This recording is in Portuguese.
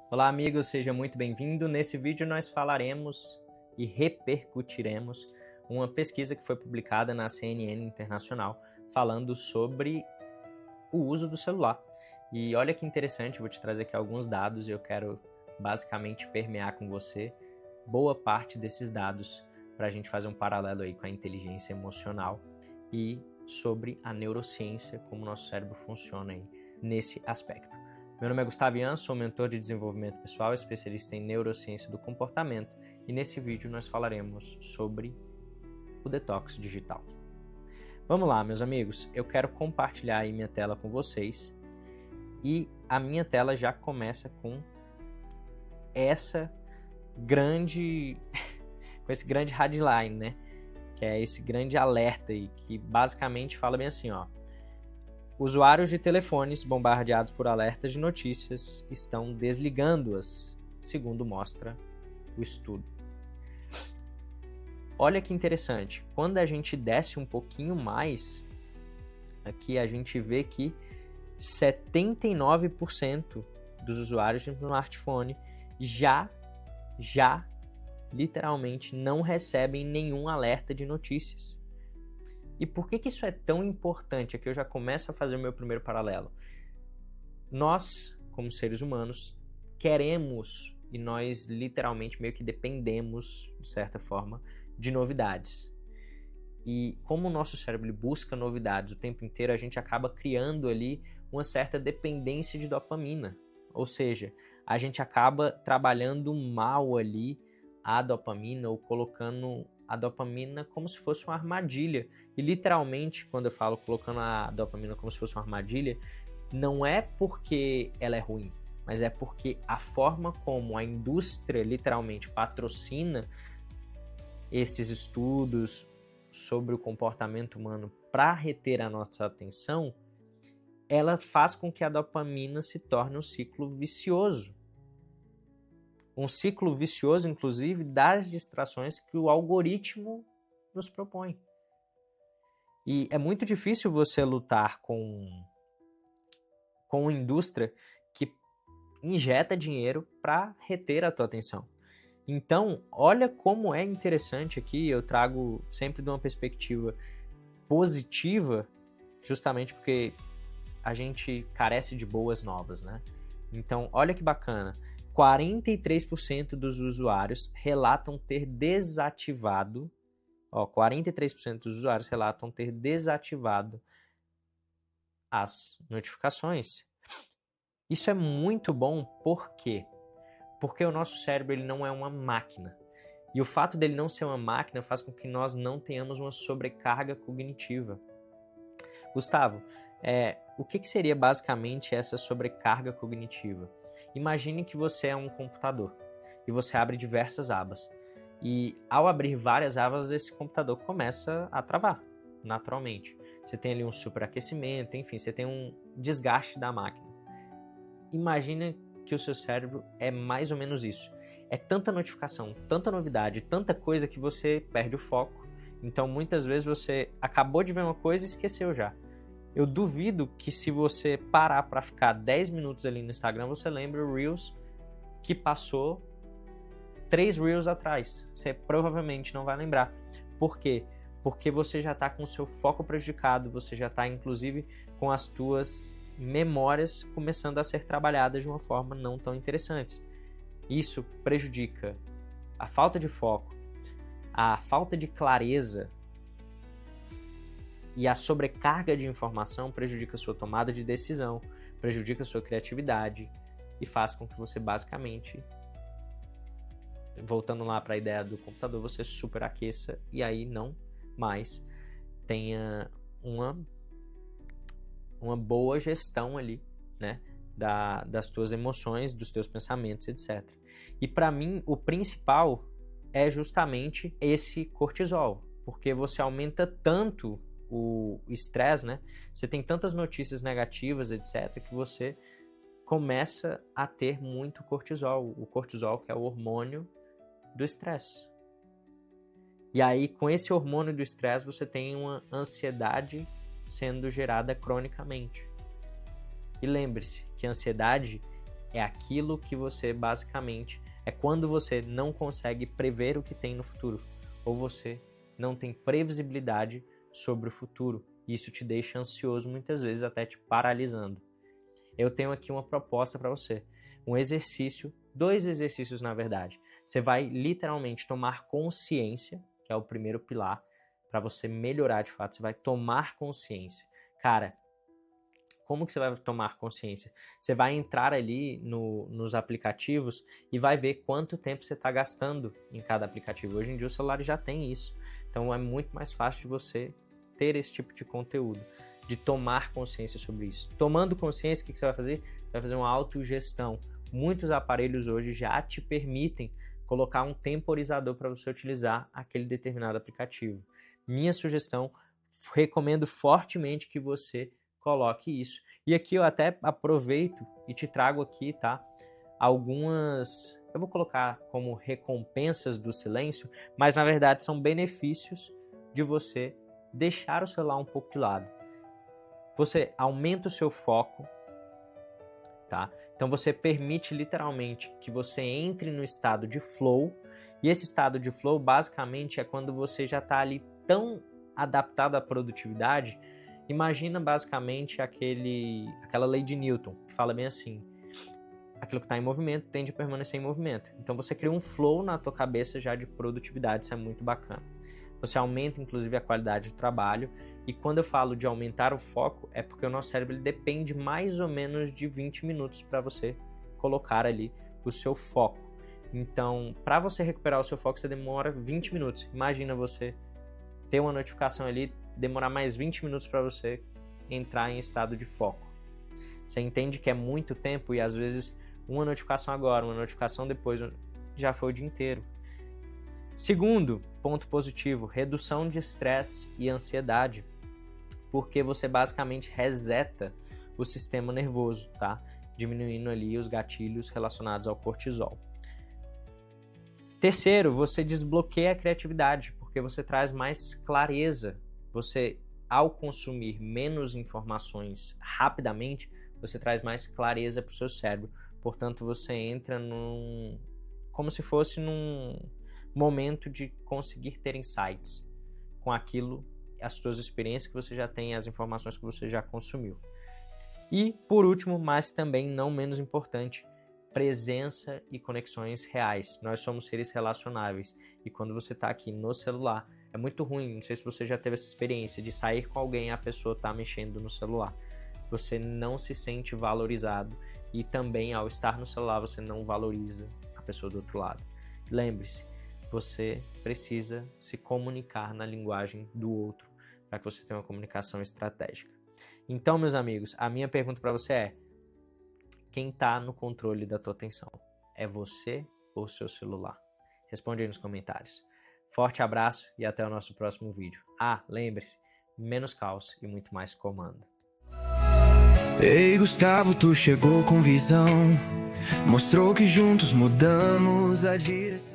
Olá, amigos, seja muito bem-vindo. Nesse vídeo nós falaremos e repercutiremos uma pesquisa que foi publicada na CNN Internacional falando sobre o uso do celular. E olha que interessante, vou te trazer aqui alguns dados e eu quero basicamente permear com você boa parte desses dados para a gente fazer um paralelo aí com a inteligência emocional e sobre a neurociência, como o nosso cérebro funciona aí nesse aspecto. Meu nome é Gustavo Ian, sou mentor de desenvolvimento pessoal, especialista em neurociência do comportamento, e nesse vídeo nós falaremos sobre o detox digital. Vamos lá, meus amigos, eu quero compartilhar aí minha tela com vocês, e a minha tela já começa com esse grande headline, né? Que é esse grande alerta aí, que basicamente fala bem assim, ó. Usuários de telefones bombardeados por alertas de notícias estão desligando-as, segundo mostra o estudo. Olha que interessante, quando a gente desce um pouquinho mais, aqui a gente vê que 79% dos usuários de smartphone já literalmente não recebem nenhum alerta de notícias. E por que isso é tão importante? Aqui eu já começo a fazer o meu primeiro paralelo. Nós, como seres humanos, queremos e nós literalmente meio que dependemos, de certa forma, de novidades. E como o nosso cérebro busca novidades o tempo inteiro, a gente acaba criando ali uma certa dependência de dopamina. Ou seja, a gente acaba trabalhando mal ali a dopamina ou colocando a dopamina como se fosse uma armadilha. E literalmente, quando eu falo colocando a dopamina como se fosse uma armadilha, não é porque ela é ruim, mas é porque a forma como a indústria literalmente patrocina esses estudos sobre o comportamento humano para reter a nossa atenção, ela faz com que a dopamina se torne um ciclo vicioso. Um ciclo vicioso, inclusive, das distrações que o algoritmo nos propõe. E é muito difícil você lutar com uma indústria que injeta dinheiro para reter a tua atenção. Então, olha como é interessante aqui, eu trago sempre de uma perspectiva positiva, justamente porque a gente carece de boas novas, né? Então, olha que bacana. 43% dos usuários relatam ter desativado, 43% dos usuários relatam ter desativado as notificações. Isso é muito bom, por quê? Porque o nosso cérebro ele não é uma máquina. E o fato dele não ser uma máquina faz com que nós não tenhamos uma sobrecarga cognitiva. Gustavo, o que seria basicamente essa sobrecarga cognitiva? Imagine que você é um computador e você abre diversas abas. E ao abrir várias abas, esse computador começa a travar, naturalmente. Você tem ali um superaquecimento, enfim, você tem um desgaste da máquina. Imagina que o seu cérebro é mais ou menos isso. É tanta notificação, tanta novidade, tanta coisa que você perde o foco. Então, muitas vezes você acabou de ver uma coisa e esqueceu já. Eu duvido que se você parar para ficar 10 minutos ali no Instagram, você lembre o Reels que passou 3 Reels atrás. Você provavelmente não vai lembrar. Por quê? Porque você já está com o seu foco prejudicado, você já está, inclusive, com as tuas memórias começando a ser trabalhadas de uma forma não tão interessante. Isso prejudica a falta de foco, a falta de clareza, e a sobrecarga de informação prejudica a sua tomada de decisão, prejudica a sua criatividade e faz com que você basicamente, voltando lá para a ideia do computador, você superaqueça e aí não mais tenha uma boa gestão ali, né, das tuas emoções, dos teus pensamentos, etc. E para mim, o principal é justamente esse cortisol, porque você aumenta tanto o estresse, né? Você tem tantas notícias negativas, etc., que você começa a ter muito cortisol. O cortisol que é o hormônio do estresse. E aí, com esse hormônio do estresse, você tem uma ansiedade sendo gerada cronicamente. E lembre-se que a ansiedade é aquilo que você basicamente... É quando você não consegue prever o que tem no futuro, ou você não tem previsibilidade sobre o futuro. Isso te deixa ansioso, muitas vezes até te paralisando. Eu tenho aqui uma proposta para você. Um exercício, 2 exercícios na verdade. Você vai literalmente tomar consciência, que é o primeiro pilar, para você melhorar de fato. Você vai tomar consciência. Cara, como que você vai tomar consciência? Você vai entrar ali nos aplicativos e vai ver quanto tempo você está gastando em cada aplicativo. Hoje em dia o celular já tem isso. Então é muito mais fácil de você ter esse tipo de conteúdo, de tomar consciência sobre isso. Tomando consciência, o que você vai fazer? Você vai fazer uma autogestão. Muitos aparelhos hoje já te permitem colocar um temporizador para você utilizar aquele determinado aplicativo. Minha sugestão, recomendo fortemente que você coloque isso. E aqui eu até aproveito e te trago aqui, tá? Algumas, eu vou colocar como recompensas do silêncio, mas na verdade são benefícios de você deixar o celular um pouco de lado. Você aumenta o seu foco, tá? Então você permite literalmente que você entre no estado de flow, e esse estado de flow basicamente é quando você já está ali tão adaptado à produtividade. Imagina basicamente aquela lei de Newton, que fala bem assim, aquilo que está em movimento tende a permanecer em movimento. Então você cria um flow na tua cabeça já de produtividade, isso é muito bacana. Você aumenta inclusive a qualidade do trabalho, e quando eu falo de aumentar o foco, é porque o nosso cérebro ele depende mais ou menos de 20 minutos para você colocar ali o seu foco. Então, para você recuperar o seu foco, você demora 20 minutos. Imagina você ter uma notificação ali, demorar mais 20 minutos para você entrar em estado de foco. Você entende que é muito tempo e às vezes uma notificação agora, uma notificação depois, já foi o dia inteiro. Segundo ponto positivo, redução de estresse e ansiedade, porque você basicamente reseta o sistema nervoso, tá? Diminuindo ali os gatilhos relacionados ao cortisol. Terceiro, você desbloqueia a criatividade, porque você traz mais clareza. Você, ao consumir menos informações rapidamente, você traz mais clareza para o seu cérebro. Portanto, você entra como se fosse num momento de conseguir ter insights com aquilo, as suas experiências que você já tem, as informações que você já consumiu. E, por último, mas também não menos importante, presença e conexões reais. Nós somos seres relacionáveis e quando você está aqui no celular, é muito ruim, não sei se você já teve essa experiência de sair com alguém e a pessoa está mexendo no celular. Você não se sente valorizado e também ao estar no celular você não valoriza a pessoa do outro lado. Lembre-se, você precisa se comunicar na linguagem do outro para que você tenha uma comunicação estratégica. Então, meus amigos, a minha pergunta para você é: quem está no controle da tua atenção? É você ou o seu celular? Responde aí nos comentários. Forte abraço e até o nosso próximo vídeo. Ah, lembre-se, menos caos e muito mais comando. Ei, Gustavo, tu chegou com visão, mostrou que juntos mudamos a direção.